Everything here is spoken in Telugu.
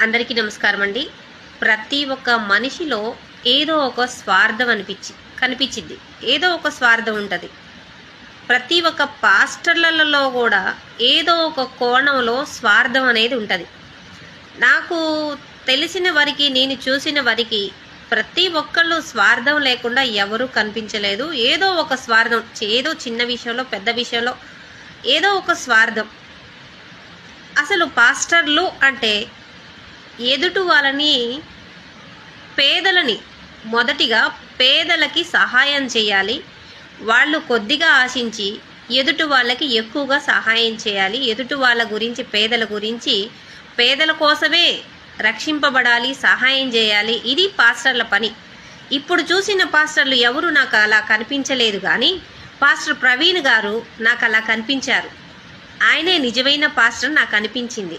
అందరికీ నమస్కారం అండి. ప్రతి ఒక్క మనిషిలో ఏదో ఒక స్వార్థం కనిపించింది. ఏదో ఒక స్వార్థం ఉంటుంది. ప్రతి ఒక్క పాస్టర్లలో కూడా ఏదో ఒక కోణంలో స్వార్థం అనేది ఉంటుంది. నాకు తెలిసిన వరకు, నేను చూసిన వరకు ప్రతి ఒక్కళ్ళు స్వార్థం లేకుండా ఎవరూ కనిపించలేదు. ఏదో ఒక స్వార్థం, ఏదో చిన్న విషయంలో, పెద్ద విషయంలో ఏదో ఒక స్వార్థం. అసలు పాస్టర్లు అంటే ఎదుటి వాళ్ళని, పేదలని, మొదటిగా పేదలకి సహాయం చేయాలి. వాళ్ళు కొద్దిగా ఆశించి ఎదుటి వాళ్ళకి ఎక్కువగా సహాయం చేయాలి. ఎదుటి వాళ్ళ గురించి, పేదల గురించి, పేదల కోసమే రక్షింపబడాలి, సహాయం చేయాలి. ఇది పాస్టర్ల పని. ఇప్పుడు చూసిన పాస్టర్లు ఎవరు నాకు అలా కనిపించలేదు, కానీ పాస్టర్ ప్రవీణ్ గారు నాకు అలా కనిపించారు. ఆయనే నిజమైన పాస్టర్ నాకు అనిపించింది.